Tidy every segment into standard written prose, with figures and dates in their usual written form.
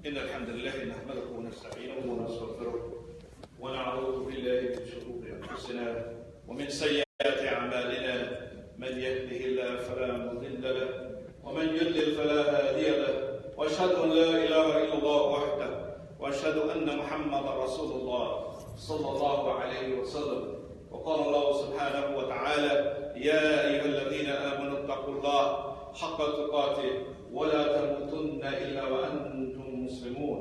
إن الحمد لله نحمده ونستعينه ونستغفره ونعوذ بالله من شرور أنفسنا ومن سيئات أعمالنا من يهده الله فلا مضل له ومن يضلل فلا هادي له وأشهد أن لا إله إلا الله وحده وأشهد أن محمدا رسول الله صلى الله عليه وسلم. وقال الله سبحانه وتعالى: يا أيها الذين آمنوا اتقوا الله حق تقاته ولا تموتن إلا وأنتم مسلمون.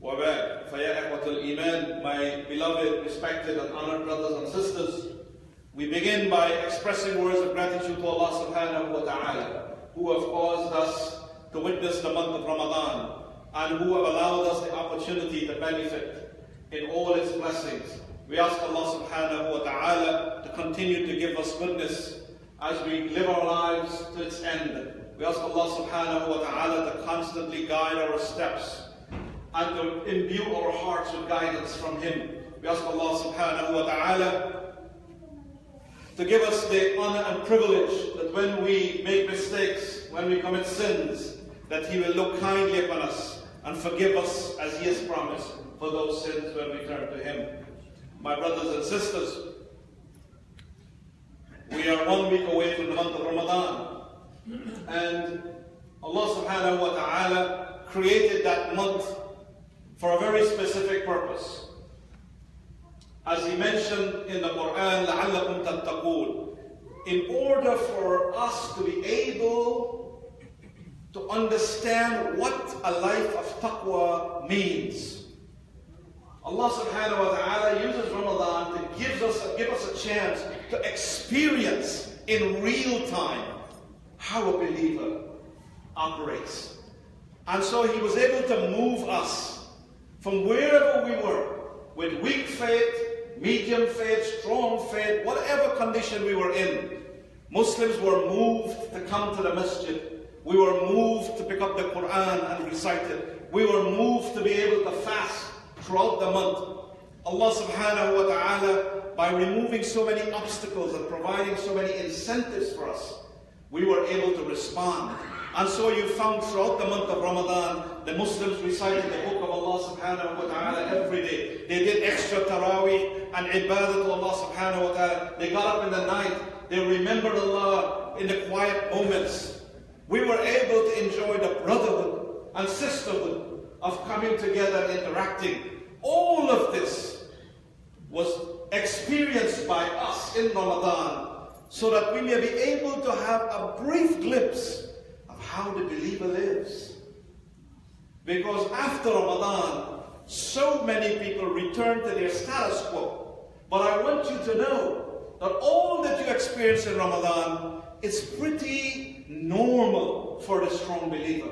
وبعد فيا إخوة الإيمان, my beloved, respected and honored brothers and sisters, we begin by expressing words of gratitude to Allah subhanahu wa ta'ala, who have caused us to witness the month of Ramadan and who have allowed us the opportunity to benefit in all its blessings. We ask Allah subhanahu wa ta'ala to continue to give us goodness as we live our lives to its end. We ask Allah subhanahu wa ta'ala to constantly guide our steps and to imbue our hearts with guidance from Him. We ask Allah subhanahu wa ta'ala to give us the honor and privilege that when we make mistakes, when we commit sins, that He will look kindly upon us and forgive us as He has promised for those sins when we turn to Him. My brothers and sisters, we are 1 week away from the month of Ramadan, and Allah subhanahu wa ta'ala created that month for a very specific purpose. As He mentioned in the Quran, لَعَلَّكُمْ تَتَّقُونَ, in order for us to be able to understand what a life of taqwa means. Allah subhanahu wa ta'ala uses Ramadan to give us a chance to experience in real time how a believer operates. And so He was able to move us from wherever we were, with weak faith, medium faith, strong faith, whatever condition we were in. Muslims were moved to come to the masjid. We were moved to pick up the Quran and recite it. We were moved to be able to fast throughout the month. Allah subhanahu wa ta'ala, by removing so many obstacles and providing so many incentives for us, we were able to respond. And so you found throughout the month of Ramadan, the Muslims recited the book of Allah subhanahu wa ta'ala every day. They did extra taraweeh and ibadah to Allah subhanahu wa ta'ala. They got up in the night. They remembered Allah in the quiet moments. We were able to enjoy the brotherhood and sisterhood of coming together and interacting. All of this was experienced by us in Ramadan, so that we may be able to have a brief glimpse of how the believer lives. Because after Ramadan, so many people return to their status quo. But I want you to know that all that you experience in Ramadan is pretty normal for the strong believer.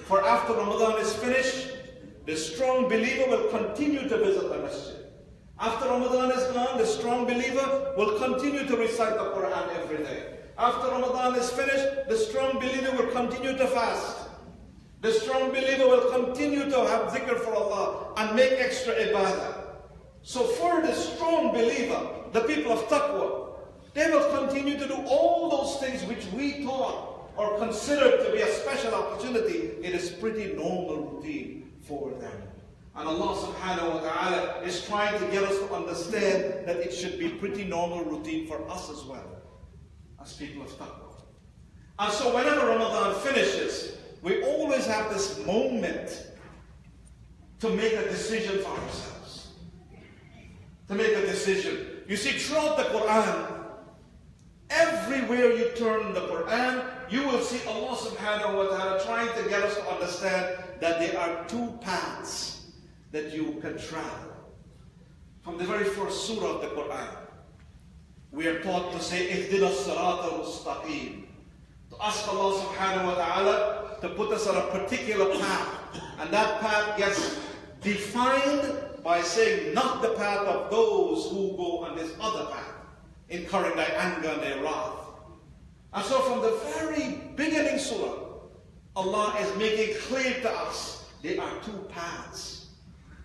For after Ramadan is finished, the strong believer will continue to visit the masjid. After Ramadan is gone, the strong believer will continue to recite the Quran every day. After Ramadan is finished, the strong believer will continue to fast. The strong believer will continue to have dhikr for Allah and make extra ibadah. So for the strong believer, the people of taqwa, they will continue to do all those things which we thought or considered to be a special opportunity. It is pretty normal routine for them. And Allah subhanahu wa ta'ala is trying to get us to understand that it should be pretty normal routine for us as well, as people of taqwa. And so whenever Ramadan finishes, we always have this moment to make a decision for ourselves. To make a decision. You see, throughout the Quran, everywhere you turn the Quran, you will see Allah subhanahu wa ta'ala trying to get us to understand that there are two paths that you can travel. From the very first surah of the Quran, we are taught to say, اهدنا الصراط المستقيم. To ask Allah subhanahu wa ta'ala to put us on a particular path. And that path gets defined by saying, not the path of those who go on this other path, incurring their anger and their wrath. And so from the very beginning surah, Allah is making clear to us, there are two paths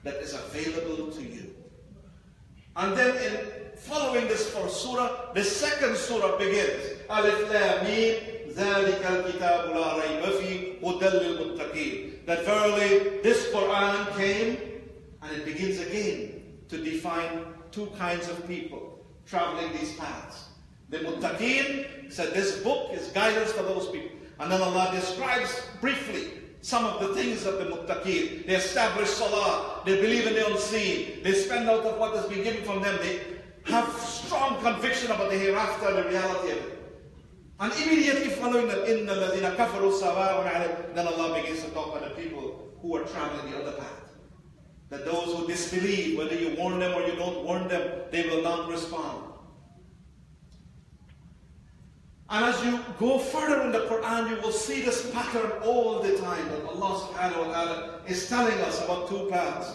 that is available to you. And then in following this first surah, the second surah begins, Alif Lam Mim, ذَلِكَ الْكِتَابُ لَا رَيْبَ فِيهِ هُدًى لِلْمُتَّقِينَ. That verily this Quran came and it begins again to define two kinds of people traveling these paths. The Muttaqeen said this book is guidance for those people. And then Allah describes briefly some of the things of the Muttaqeen. They establish Salah, they believe in the unseen, they spend out of what has been given from them, they have strong conviction about the hereafter and the reality of it. And immediately following that, إِنَّ الَّذِينَ كَفَرُوا سَوَاءٌ عَلَيْهِمْ, then Allah begins to talk about the people who are traveling the other path. That those who disbelieve, whether you warn them or you don't warn them, they will not respond. And as you go further in the Quran, you will see this pattern all the time, that Allah subhanahu wa ta'ala is telling us about two paths.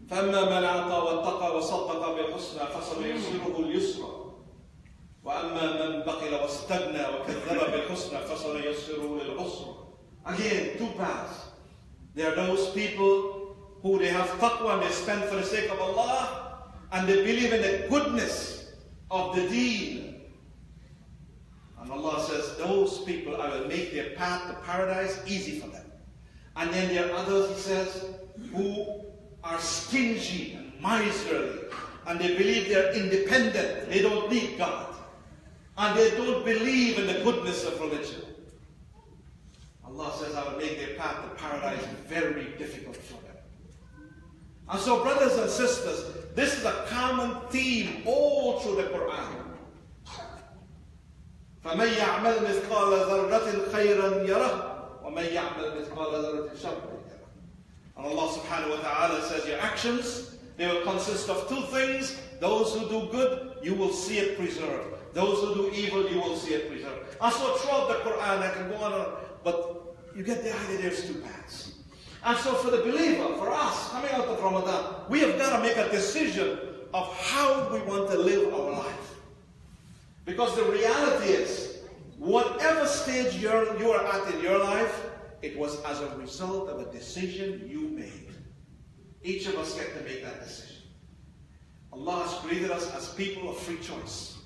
فَأَمَّا مَنْ أَعْطَى وَاتَّقَى وَصَدَّقَ بِالْحُسْنَى فَسَنُيَسِّرُهُ الْيُسْرَى وَأَمَّا مَنْ بَخِلَ وَاسْتَغْنَى وَكَذَّبَ بِالْحُسْنَى فَسَنُيَسِّرُهُ لِلْعُسْرَى. Again, two paths. There are those people who they have taqwa and they spend for the sake of Allah, and they believe in the goodness of the deen. And Allah says, those people, I will make their path to paradise easy for them. And then there are others, He says, who are stingy and miserly, and they believe they are independent, they don't need God, and they don't believe in the goodness of religion. Allah says, I will make their path to paradise very difficult for them. And so, brothers and sisters, this is a common theme all through the Quran. فَمَنْ يَعْمَلْ مِثْقَالَ ذَرَّةٍ خَيْرًا يَرَهُ وَمَنْ يَعْمَلْ مِثْقَالَ ذَرَّةٍ شَرًّا يَرَهُ. And Allah subhanahu wa ta'ala says, your actions, they will consist of two things. Those who do good, you will see it preserved. Those who do evil, you will see it preserved. And so throughout the Quran, I can go on, but you get the idea, there's two paths. And so for the believer, for us, coming out of Ramadan, we have got to make a decision of how we want to live our life. Because the reality is, whatever stage you are at in your life, it was as a result of a decision you made. Each of us get to make that decision. Allah has created us as people of free choice.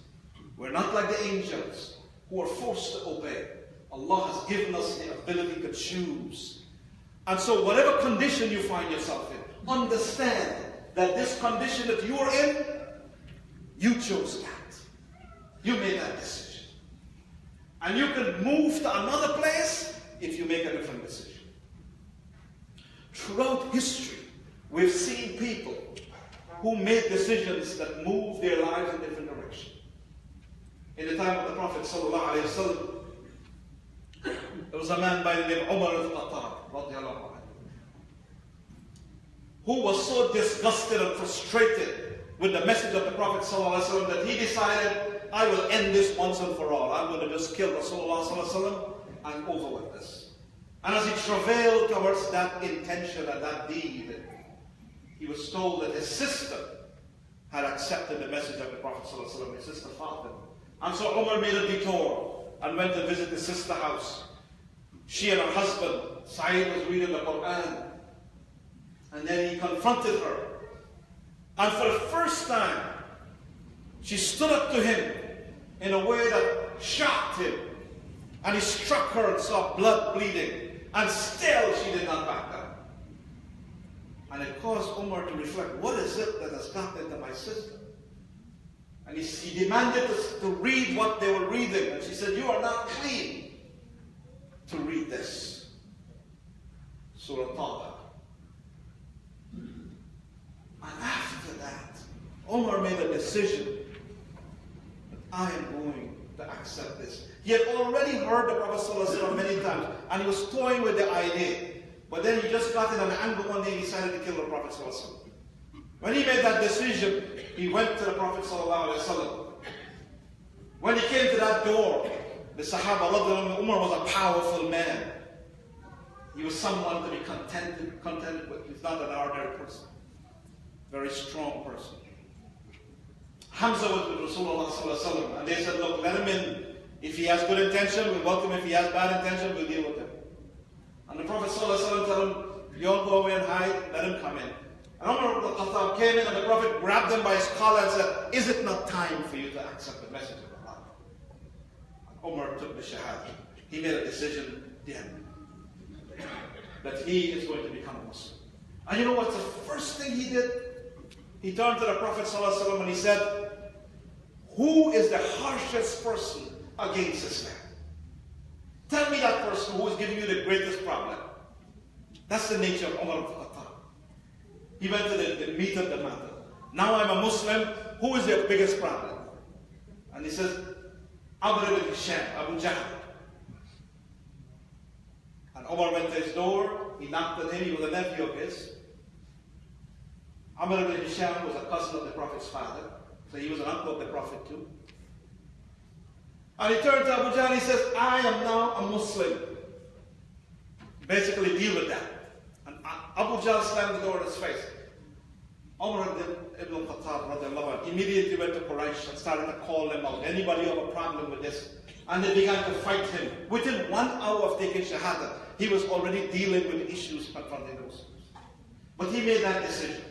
We're not like the angels who are forced to obey. Allah has given us the ability to choose. And so whatever condition you find yourself in, understand that this condition that you are in, you chose that. You made that decision. And you can move to another place if you make a different decision. Throughout history, we've seen people who made decisions that moved their lives in different directions. In the time of the Prophet ﷺ, there was a man by the name of Umar al-Khattab, who was so disgusted and frustrated with the message of the Prophet ﷺ that he decided, I will end this once and for all. I'm going to just kill Rasulullah ﷺ and over with this. And as he travailed towards that intention and that deed, he was told that his sister had accepted the message of the Prophet ﷺ, his sister Fatima. And so Umar made a detour and went to visit his sister's house. She and her husband, Sa'id, was reading the Quran. And then he confronted her. And for the first time, she stood up to him in a way that shocked him. And he struck her and saw blood bleeding. And still she did not back down. And it caused Umar to reflect, what is it that has gotten into my sister? And he demanded to read what they were reading. And she said, you are not clean to read this. Surah Taha. And after that, Umar made a decision that I am going to accept this. He had already heard the Prophet ﷺ many times, and he was toying with the idea. But then he just got in an anger one day and he decided to kill the Prophet ﷺ. When he made that decision, he went to the Prophet ﷺ. When he came to that door, the Sahaba, Umar was a powerful man. He was someone to be contented with. He's not an ordinary person. Very strong person. Hamza was with Rasulullah ﷺ, and they said, look, let him in. If he has good intention, we'll welcome him. If he has bad intention, we'll deal with him. And the Prophet ﷺ told him, you all go away and hide, let him come in. And Umar ibn Khattab came in and the Prophet grabbed him by his collar and said, is it not time for you to accept the message of Allah? And Umar took the shahada. He made a decision then that he is going to become a Muslim. And you know what's the first thing he did? He turned to the Prophet ﷺ and he said, who is the harshest person against Islam? Tell me that person who is giving you the greatest problem. That's the nature of Umar ibn Khattab. He went to the meat of the matter. Now I'm a Muslim, who is the biggest problem? And he says, Amr ibn Hisham, Abu Jahl. And Umar went to his door, he knocked on him, he was a nephew of his. Amr ibn Hisham was a cousin of the Prophet's father, so he was an uncle of the Prophet too. And he turned to Abu Jahl and he says, I am now a Muslim. Basically deal with that. And Abu Jahl slammed the door in his face. Umar ibn Khattab immediately went to Quraysh and started to call them out. Anybody have a problem with this? And they began to fight him. Within 1 hour of taking Shahada, he was already dealing with issues confronting the Muslims. But he made that decision.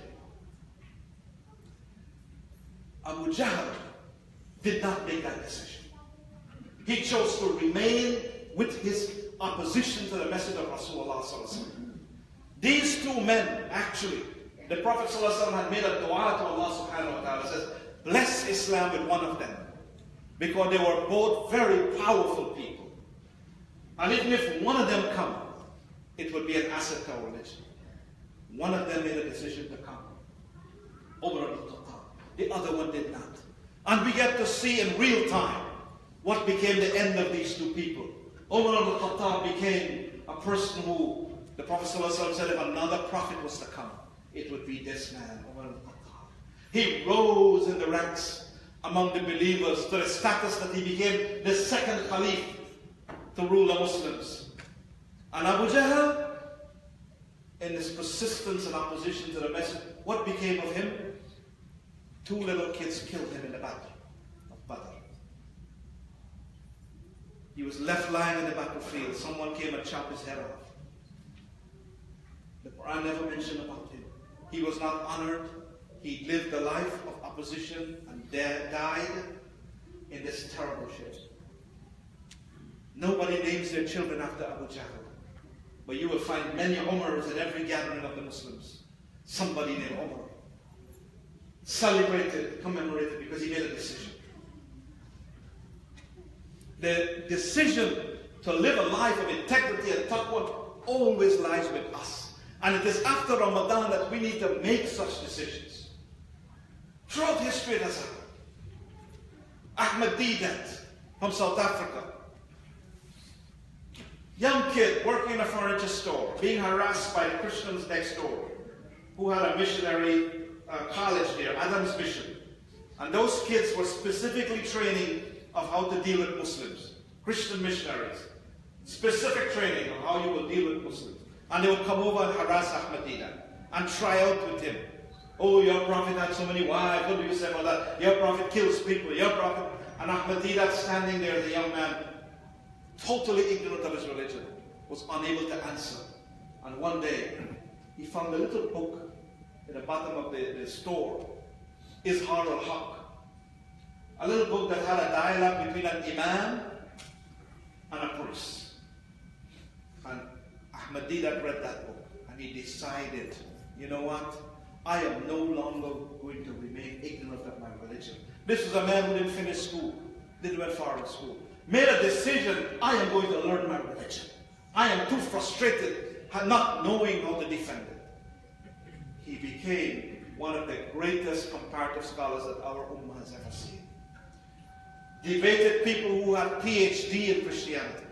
Abu Jahl did not make that decision. He chose to remain with his opposition to the message of Rasulullah ﷺ. These two men, actually, the Prophet ﷺ had made a dua to Allah subhanahu wa ta'ala, says, bless Islam with one of them. Because they were both very powerful people. And even if one of them come, it would be an asset to our religion. One of them made a decision to come. Umar ibn Khattab. The other one did not. And we get to see in real time what became the end of these two people. Umar ibn Khattab became a person who the Prophet ﷺ said if another prophet was to come, it would be this man, Umar ibn Khattab. He rose in the ranks among the believers to the status that he became the second Caliph to rule the Muslims. And Abu Jahl, in his persistence and opposition to the message, what became of him? 2 little kids killed him in the battle of Badr. He was left lying in the battlefield. Someone came and chopped his head off. The Quran never mentioned about him. He was not honored. He lived a life of opposition and died in this terrible shape. Nobody names their children after Abu Jahl. But you will find many Umars in every gathering of the Muslims. Somebody named Umar. Celebrated, commemorated because he made a decision. The decision to live a life of integrity and taqwa always lies with us. And it is after Ramadan that we need to make such decisions. Throughout history it has happened. Ahmed Deedat from South Africa. Young kid working in a furniture store, being harassed by the Christians next door, who had a missionary college there, Adam's Mission. And those kids were specifically training of how to deal with Muslims, Christian missionaries. Specific training on how you will deal with Muslims. And they would come over and harass Ahmed Deedat and try out with him. Oh, your prophet had so many wives, what do you say about that? Your prophet kills people, your prophet. And Ahmed Deedat standing there as a young man, totally ignorant of his religion, was unable to answer. And one day, he found a little book at the bottom of the store, Izhar al-Haq. A little book that had a dialogue between an Imam and a priest. And Ahmed Deedat read that book and he decided, you know what? I am no longer going to remain ignorant of my religion. This was a man who didn't finish school, didn't went far in school. Made a decision, I am going to learn my religion. I am too frustrated, not knowing how to defend it. He became one of the greatest comparative scholars that our Ummah has ever seen. Debated people who had PhD in Christianity.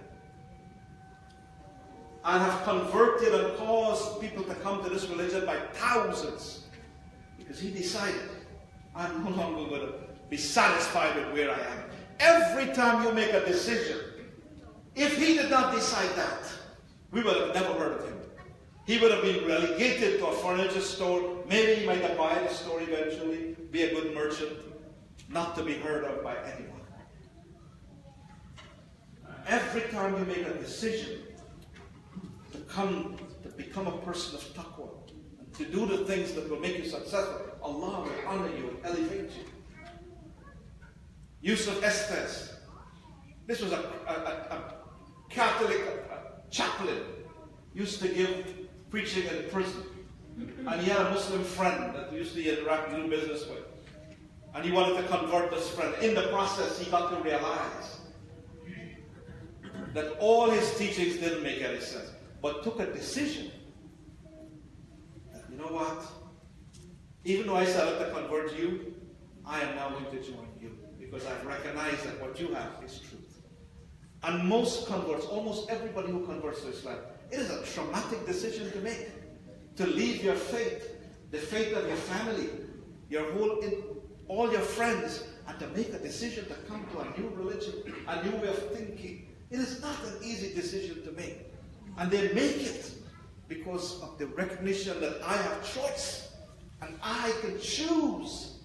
And have converted and caused people to come to this religion by thousands. Because he decided, I'm no longer going to be satisfied with where I am. Every time you make a decision, if he did not decide that, we would have never heard of him. He would have been relegated to a furniture store. Maybe he might have bought a store eventually, be a good merchant, not to be heard of by anyone. Every time you make a decision to become a person of taqwa and to do the things that will make you successful, Allah will honor you and elevate you. Yusuf Estes, this was a Catholic chaplain, used to give preaching in prison. And he had a Muslim friend that he used to interact and do business with. And he wanted to convert this friend. In the process, he got to realize that all his teachings didn't make any sense, but took a decision that, you know what? Even though I set out to convert you, I am now going to join you because I've recognized that what you have is truth. And most converts, almost everybody who converts to Islam, it is a traumatic decision to make. To leave your faith, the faith of your family, all your friends, and to make a decision to come to a new religion, a new way of thinking. It is not an easy decision to make. And they make it because of the recognition that I have choice, and I can choose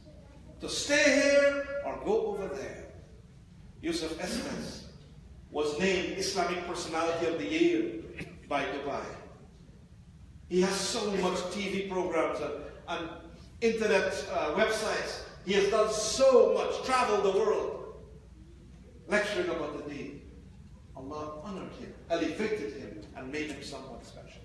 to stay here or go over there. Yusuf Estes was named Islamic Personality of the Year by Dubai. He has so much TV programs and internet websites. He has done so much, traveled the world, lecturing about the deen. Allah honored him, elevated him, and made him someone special.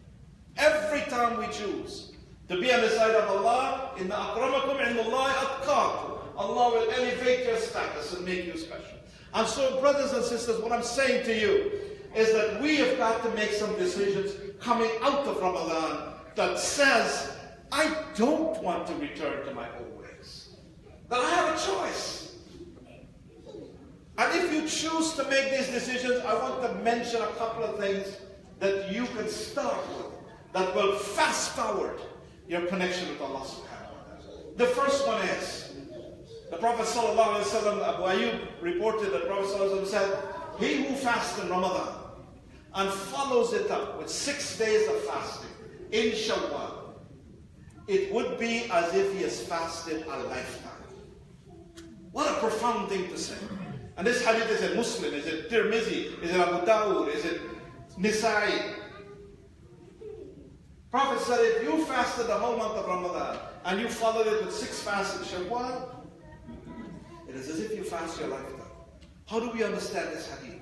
Every time we choose to be on the side of Allah, inna akramakum indallahi atqakum, Allah will elevate your status and make you special. And so, brothers and sisters, what I'm saying to you is that we have got to make some decisions coming out of Ramadan that says, I don't want to return to my old ways. That I have a choice. And if you choose to make these decisions, I want to mention a couple of things that you can start with that will fast forward your connection with Allah subhanahu wa ta'ala. The first one is, the Prophet sallallahu alaihi wasallam, Abu Ayyub reported that the Prophet sallallahu alaihi wasallam said, he who fasts in Ramadan and follows it up with 6 days of fasting in Shawwal, it would be as if he has fasted a lifetime. What a profound thing to say. And this hadith is in Muslim, is it Tirmizi, is it Abu Dawud, is it Nisa'i? Prophet said, if you fasted the whole month of Ramadan and you followed it with 6 fasts in Shawwal, it is as if you fast your lifetime. How do we understand this hadith?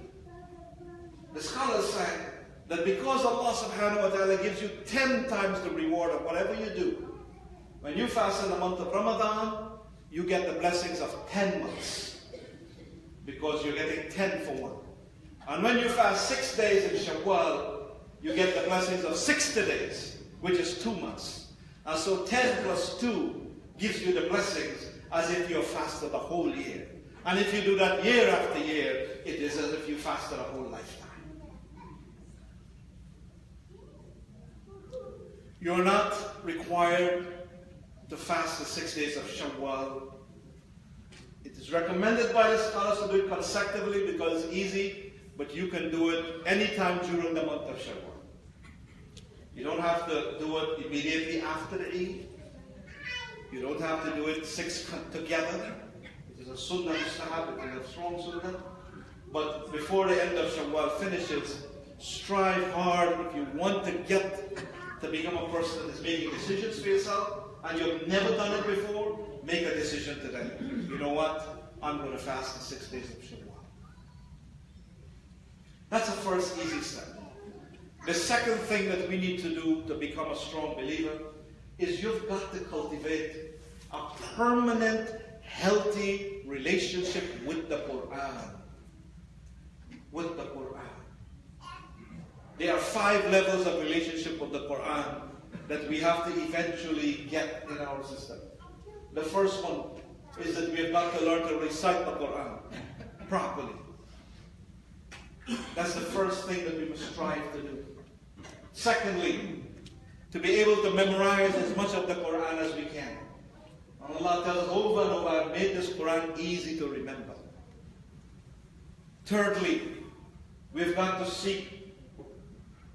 The scholars say that because Allah subhanahu wa ta'ala gives you 10 times the reward of whatever you do, when you fast in the month of Ramadan, you get the blessings of 10 months. Because you're getting 10 for 1. And when you fast 6 days in Shawwal, you get the blessings of 60 days, which is 2 months. And so 10 plus 2 gives you the blessings as if you have fasted the whole year. And if you do that year after year, it is as if you fasted a whole lifetime. You're not required to fast the 6 days of Shawwal. It is recommended by the scholars to do it consecutively because it's easy, but you can do it anytime during the month of Shawwal. You don't have to do it immediately after the Eid. You don't have to do it 6 together. It is a sunnah mustahab, it is a strong sunnah. But before the end of Shawwal finishes, strive hard if you want to get to become a person that is making decisions for yourself and you've never done it before, make a decision today. You know what? I'm going to fast the 6 days of Shawwal. That's the first easy step. The second thing that we need to do to become a strong believer is you've got to cultivate a permanent, healthy relationship with the Quran. With the Quran. There are 5 levels of relationship with the Quran that we have to eventually get in our system. The first one is that we have got to learn to recite the Quran properly. That's the first thing that we must strive to do. Secondly, to be able to memorize as much of the Quran as we can. And Allah tells us over and over, I've made this Quran easy to remember. Thirdly, we've got to seek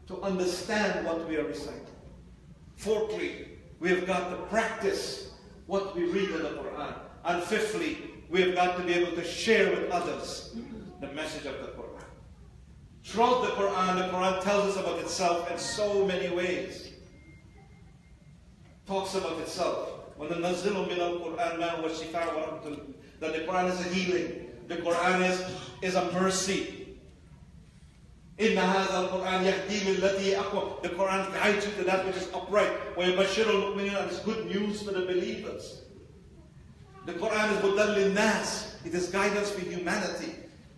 to understand what we are reciting. Fourthly, we've got to practice what we read in the Quran. And fifthly, we've got to be able to share with others the message of the Quran. Throughout the Quran tells us about itself in so many ways. talks about itself. وَنَنَزِّلُ مِنَ الْقُرْآنِ مَا هُوَ شِفَاءٌ وَرَحْمَةٌ لِلْمُؤْمِنِينَ. That the Quran is a healing. The Quran is a mercy. إِنَّ هَذَا الْقُرْآنِ يَهْدِي لِلَّتِي أَقْوَمَ. The Quran guides you to that which is upright. وَيُبَشِّرُ الْمُؤْمِنِينَ. And it's good news for the believers. The Quran is هُدًى لِلنَّاسِ. It is guidance for humanity.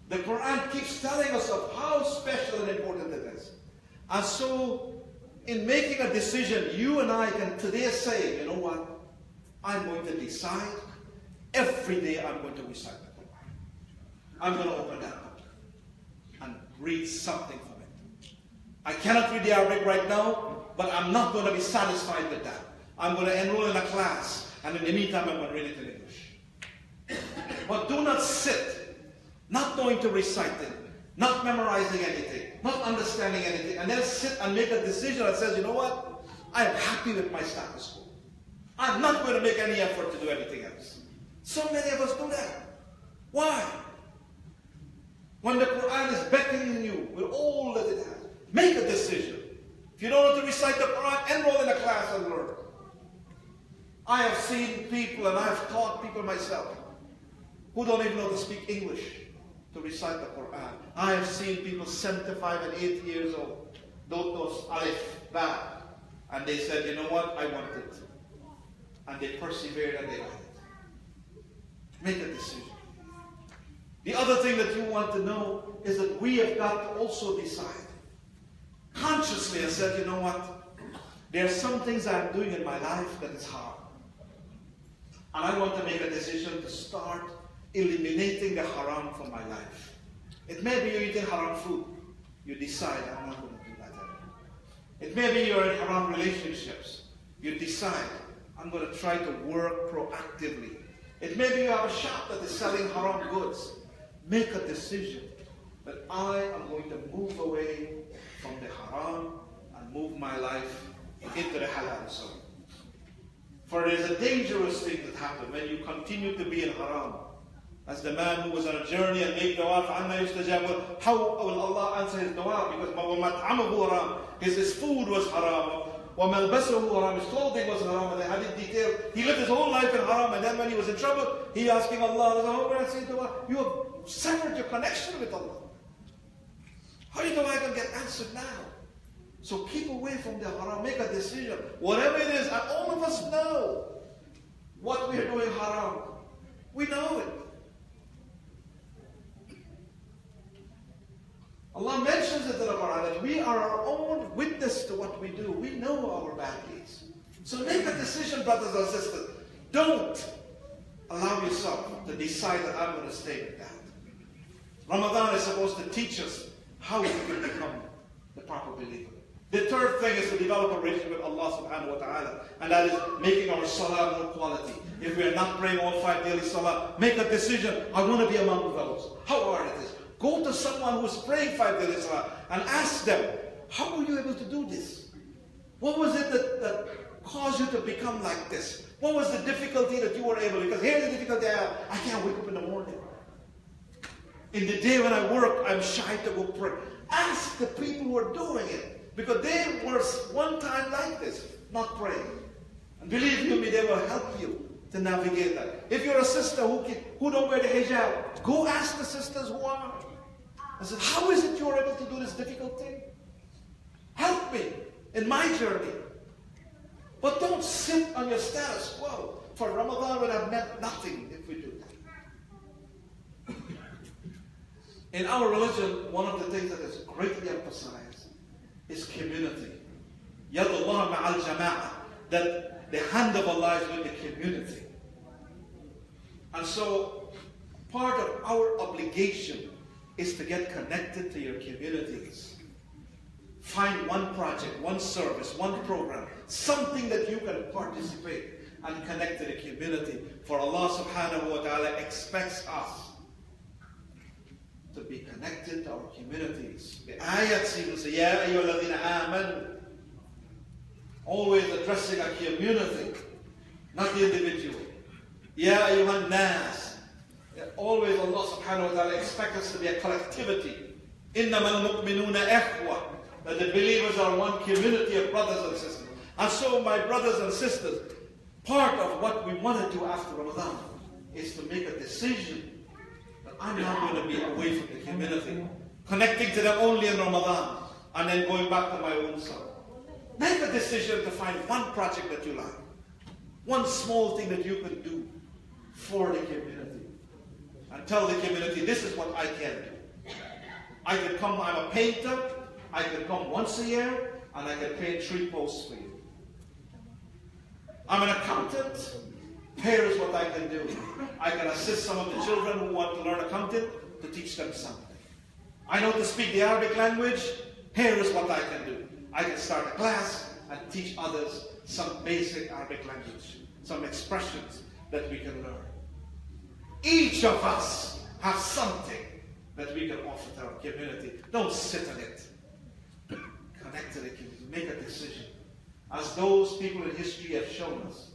The Quran keeps telling us of how special and important it is. And so, in making a decision, you and I can today say, you know what? I'm going to decide every day I'm going to recite the Quran. I'm going to open that book and read something from it. I cannot read the Arabic right now, but I'm not going to be satisfied with that. I'm going to enroll in a class, and in the meantime, I'm going to read it in English. But do not sit, not knowing to recite it, not memorizing anything, not understanding anything, and then sit and make a decision that says, you know what? I am happy with my status quo. I'm not going to make any effort to do anything else. So many of us do that. Why? When the Quran is beckoning you with all that it has, make a decision. If you don't know to recite the Quran, enroll in a class and learn. I have seen people, and I have taught people myself, who don't even know to speak English to recite the Quran. I have seen people 75 and 8 years old, don't know alif, ba, and they said, you know what, I want it. And they persevered and they got it. Make a decision. The other thing that you want to know is that we have got to also decide consciously and said, you know what, there are some things I'm doing in my life that is hard. And I want to make a decision to start eliminating the haram from my life. It may be you're eating haram food. You decide, I'm not going to do that anymore. It may be you're in haram relationships. You decide, I'm going to try to work proactively. It may be you have a shop that is selling haram goods. Make a decision that I am going to move away from the haram and move my life into the halal zone. For it is a dangerous thing that happens when you continue to be in haram. As the man who was on a journey and made dua, فَعَنَّا يُسْتَجَابُ. How will Allah answer his dua? Because وَمَطْعَمُهُ haram. His food was haram. وَمَلْبَسُهُ haram. His clothing was haram. And they had it detailed. He lived his whole life in haram. And then when he was in trouble, he asking Allah, how can I say dua? You have severed your connection with Allah. How do you know I can get answered now? So keep away from the haram. Make a decision. Whatever it is, and all of us know what we are doing haram. We know it. Allah mentions it in the Quran that we are our own witness to what we do. We know our bad deeds. So make a decision, brothers and sisters. Don't allow yourself to decide that I'm going to stay with that. Ramadan is supposed to teach us how we can become the proper believer. The third thing is to develop a relationship with Allah subhanahu wa ta'ala. And that is making our salah more quality. If we are not praying all 5 daily salah, make a decision. I want to be among those. How hard it is. Go to someone who is praying 5 daily salah and ask them, how were you able to do this? What was it that caused you to become like this? What was the difficulty that you were able? Because here's the difficulty I have. I can't wake up in the morning. In the day when I work, I'm shy to go pray. Ask the people who are doing it. Because they were one time like this, not praying. And believe you me, they will help you to navigate that. If you're a sister who don't wear the hijab, go ask the sisters who are. I said, how is it you're able to do this difficult thing? Help me in my journey. But don't sit on your status quo. For Ramadan would have meant nothing if we do that. In our religion, one of the things that is greatly emphasized is community. Yadullah ma'al jama'ah. That the hand of Allah is with the community. And so, part of our obligation is to get connected to your communities. Find one project, one service, one program, something that you can participate and connect to the community. For Allah subhanahu wa ta'ala expects us to be connected to our communities. The ayat even say, Ya ayyuhalladhina amanu. Always addressing a community, not the individual. Ya ayyuhan nas. Always Allah subhanahu wa ta'ala expects us to be a collectivity. Innamal mu'minuna ikhwa. That the believers are one community of brothers and sisters. And so, my brothers and sisters, part of what we want to do after Ramadan is to make a decision that I'm not going to be away from the community, connecting to them only in Ramadan, and then going back to my own self. Make a decision to find one project that you like, one small thing that you can do for the community, and tell the community, this is what I can do. I can come, I'm a painter, I can come once a year, and I can paint 3 posts for you. I'm an accountant, here is what I can do. I can assist some of the children who want to learn accounting to teach them something. I know to speak the Arabic language, here is what I can do. I can start a class and teach others some basic Arabic language, some expressions that we can learn. Each of us have something that we can offer to our community. Don't sit on it. Connect to the community. Make a decision. As those people in history have shown us,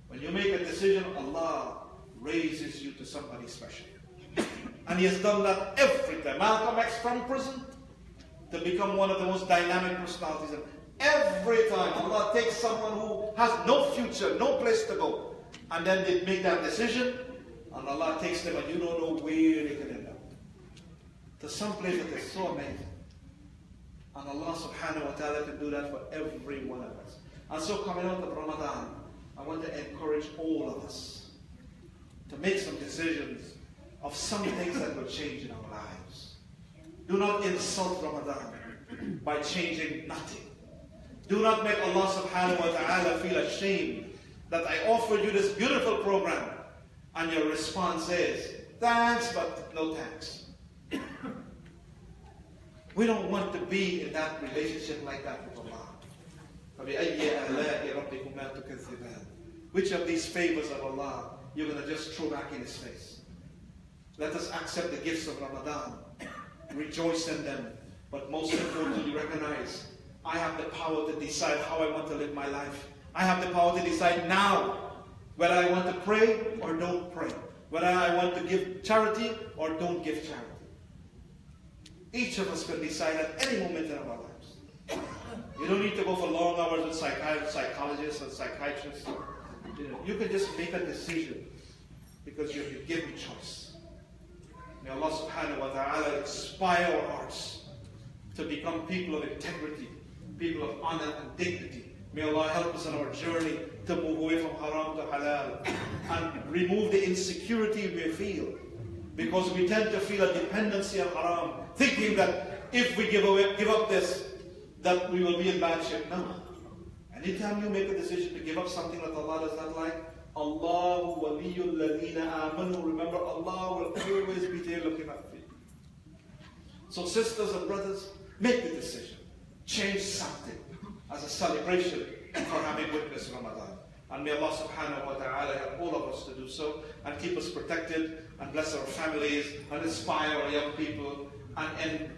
when you make a decision, Allah raises you to somebody special. And He has done that every time. Malcolm X from prison to become one of the most dynamic personalities. And every time Allah takes someone who has no future, no place to go, and then they make that decision, and Allah takes them and you don't know where they can end up. To some place that is so amazing. And Allah subhanahu wa ta'ala can do that for every one of us. And so coming out of Ramadan, I want to encourage all of us to make some decisions of some things that will change in our lives. Do not insult Ramadan by changing nothing. Do not make Allah subhanahu wa ta'ala feel ashamed that I offered you this beautiful program and your response is, thanks, but no thanks. We don't want to be in that relationship like that with Allah. Which of these favors of Allah you're going to just throw back in His face? Let us accept the gifts of Ramadan, rejoice in them, but most importantly recognize I have the power to decide how I want to live my life. I have the power to decide now whether I want to pray or don't pray, whether I want to give charity or don't give charity. Each of us can decide at any moment in our lives. You don't need to go for long hours with psychologists and psychiatrists. You can just make a decision because you've been given choice. May Allah subhanahu wa ta'ala inspire our hearts to become people of integrity, people of honor and dignity. May Allah help us on our journey to move away from haram to halal and remove the insecurity we feel, because we tend to feel a dependency on haram, thinking that if we give up this, that we will be in bad shape. No. Anytime you make a decision to give up something that Allah does not like, Allahu waliyul ladina amanu. Remember, Allah will always be there looking out for you. So sisters and brothers, make the decision. Change something as a celebration for having witnessed Ramadan. And may Allah subhanahu wa ta'ala help all of us to do so and keep us protected and bless our families and inspire our young people and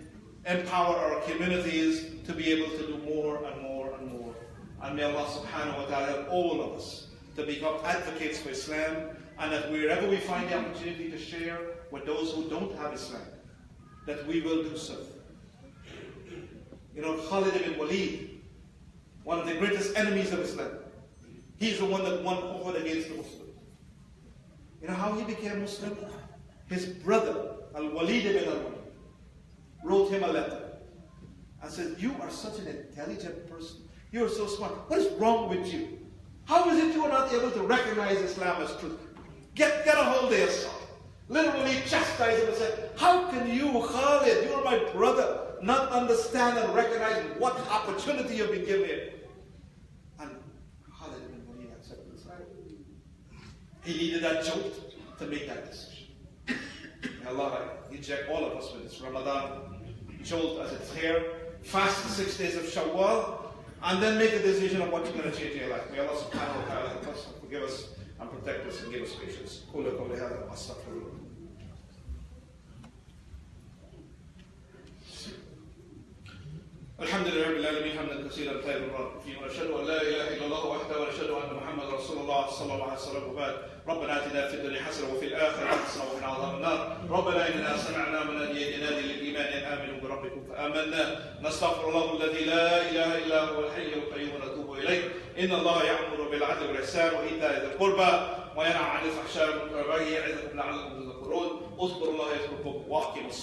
empower our communities to be able to do more and more and more. And may Allah subhanahu wa ta'ala help all of us to become advocates for Islam, and that wherever we find the opportunity to share with those who don't have Islam, that we will do so. You know, Khalid ibn Walid, one of the greatest enemies of Islam, he's the one that won over against the Muslims. You know how he became Muslim? His brother, Al-Walid ibn Al-Walid, wrote him a letter and said, you are such an intelligent person. You are so smart. What is wrong with you? How is it you are not able to recognize Islam as truth? Get a hold of yourself. Literally chastise him and say, how can you, Khalid, you are my brother, not understand and recognize what opportunity you've been given? And Khalid ibn Walid accepted Islam. He needed that jolt to make that decision. May Allah inject all of us with this Ramadan jolt as it's here. Fast 6 days of Shawwal, and then make a decision of what you're going to change in your life. May Allah subhanahu wa ta'ala help us, forgive us, and protect us, and give us patience. الحمد لله رب العالمين حمدا كثيرا طيبا مباركا فيه ونشهد ان لا اله الا الله وحده ونشهد ان محمدا رسول الله صلى الله عليه وسلم وبعد ربنا اتنا في الدنيا حسنه وفي الاخره حسنه وقنا عذاب النار ربنا اننا سمعنا مناديا ينادي للايمان ان امنوا بربكم فامنا نستغفر الله الذي لا اله الا هو الحي القيوم ونتوب اليه إن الله يأمر بالعدل والإحسان وإيتاء ذي القربى وينهى عن الفحشاء والمنكر والبغي يعظكم لعلكم تذكرون. اذكروا الله يذكركم وأقيموا الصلاة.